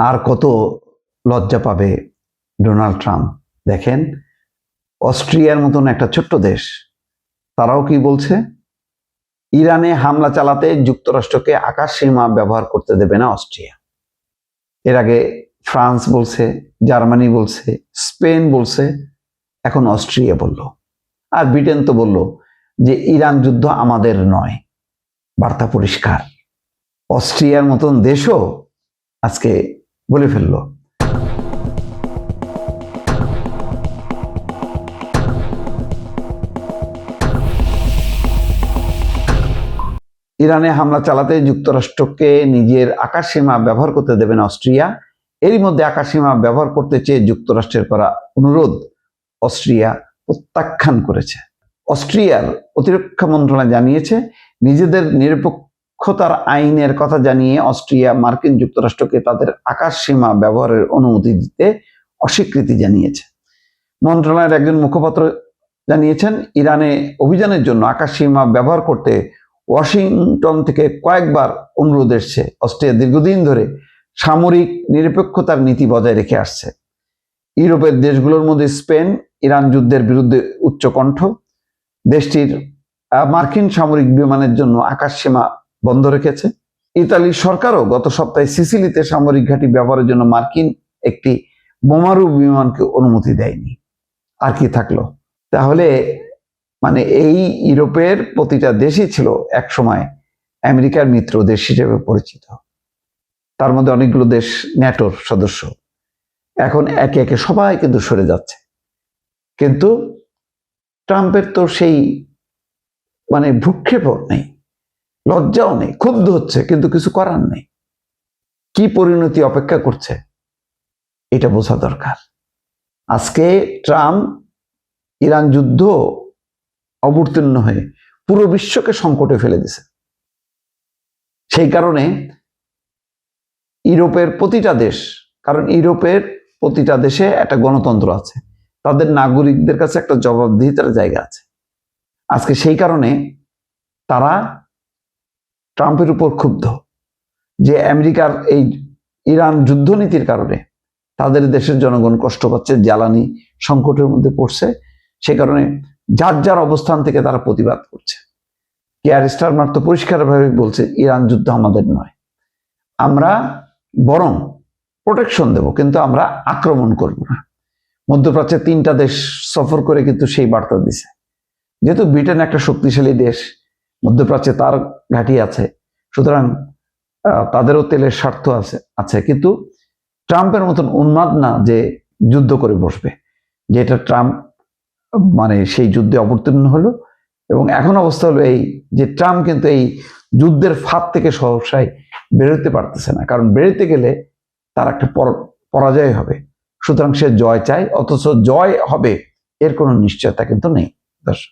আর কত লজ্জা পাবে ডোনাল্ড ট্রাম্প। দেখেন, অস্ট্রিয়ার মতন একটা ছোট্ট দেশ, তারাও কি বলছে, ইরানে হামলা চালাতে যুক্তরাষ্ট্রকে আকাশ সীমা ব্যবহার করতে দেবে না অস্ট্রিয়া। এর আগে ফ্রান্স বলছে, জার্মানি বলছে, স্পেন বলছে, এখন অস্ট্রিয়া বলল। আর ব্রিটেন তো বলল যে ইরান যুদ্ধ আমাদের নয়। বার্তা পরিষ্কার। অস্ট্রিয়ার মতন দেশও আজকে বলে ফেলল। ইরানে হামলা চালাতে যুক্তরাষ্ট্রকে নিজের আকাশসীমা ব্যবহার করতে দেবে না অস্ট্রিয়া। এরই মধ্যে আকাশসীমা ব্যবহার করতে চেয়ে যুক্তরাষ্ট্রের করা অনুরোধ অস্ট্রিয়া প্রত্যাখ্যান করেছে। অস্ট্রিয়ার প্রতিরক্ষা মন্ত্রণালয় জানিয়েছে, নিজেদের নিরপেক্ষতার আইনের কথা জানিয়ে অস্ট্রিয়া মার্কিন যুক্তরাষ্ট্রকে তাদের আকাশসীমা ব্যবহারের অনুমতি দিতে অস্বীকৃতি জানিয়েছে। মন্ত্রণালয়ের একজন মুখপাত্র জানিয়েছেন, ইরানে অভিযানের জন্য আকাশসীমা ব্যবহার করতে ওয়াশিংটন থেকে কয়েকবার অনুরোধ এসেছে। অস্ট্রিয়া দীর্ঘদিন ধরে সামরিক নিরপেক্ষতার নীতি বজায় রেখে আসছে। ইউরোপের দেশগুলোর মধ্যে স্পেন ইরান যুদ্ধের বিরুদ্ধে উচ্চকণ্ঠ। দেশটির মার্কিন সামরিক বিমানের জন্য আকাশসীমা বন্ধ রেখেছে। ইতালির সরকারও গত সপ্তাহে সিসিলিতে সামরিক ঘাঁটি ব্যবহারের জন্য মার্কিন একটি বোমারু বিমানকে অনুমতি দেয়নি। আর কি থাকলো? তাহলে মানে এই ইউরোপের প্রতিটা দেশই ছিল একসময় আমেরিকার মিত্র দেশ হিসেবে পরিচিত। তার মধ্যে অনেকগুলো দেশ ন্যাটোর সদস্য। এখন একে একে সবাই কিন্তু সরে যাচ্ছে। কিন্তু ট্রাম্পের তো সেই মানে ভ্রুক্ষেপও নেই, লজ্জাও নেই, ক্ষুব্ধ হচ্ছে কিন্তু কিছু করার নেই। কি পরিণতি অপেক্ষা করছে এটা বোঝা দরকার। আজকে ট্রাম্প ইরান যুদ্ধ অবতীর্ণ হয়ে পুরো বিশ্বকে সংকটে ফেলে দিছে। সেই কারণে ইউরোপের প্রতিটা দেশ, কারণ ইউরোপের প্রতিটা দেশে একটা গণতন্ত্র আছে, তাদের নাগরিকদের কাছে একটা জবাবদিহিতার জায়গা আছে। আজকে সেই কারণে তারা ট্রাম্পের উপর ক্ষুব্ধ যে আমেরিকার এই ইরান যুদ্ধনীতির কারণে তাদের দেশের জনগণ কষ্ট পাচ্ছে, জ্বালানি সংকটের মধ্যে পড়ছে। সে কারণে যার যার অবস্থান থেকে তারা প্রতিবাদ করছে। কেয়ার স্টারমার তো পরিষ্কারভাবে বলছে, ইরান যুদ্ধ আমাদের নয়, আমরা বরং প্রোটেকশন দেব, কিন্তু আমরা আক্রমণ করব না। মধ্যপ্রাচ্যে 3টা দেশ সফর করে কিন্তু সেই বার্তা দিছে। যেহেতু ব্রিটেন একটা শক্তিশালী দেশ, মধ্যপ্রাচ্যে তার ঘাঁটি আছে, সুতরাং তাদেরও তেলের স্বার্থ আছে। কিন্তু ট্রাম্পের মতন উন্মাদ না যে যুদ্ধ করে বসবে, যেটা ট্রাম্প মানে সেই যুদ্ধে অবতীর্ণ হলো। এবং এখন অবস্থা হলো এই যে ট্রাম্প কিন্তু এই যুদ্ধের ফাঁদ থেকে সহসায় বেরোতে পারতেছে না, কারণ বেরোতে গেলে তার একটা পরাজয় হবে। সুতরাং সে জয় চায়, অথচ জয় হবে এর কোনো নিশ্চয়তা কিন্তু নেই। দর্শক।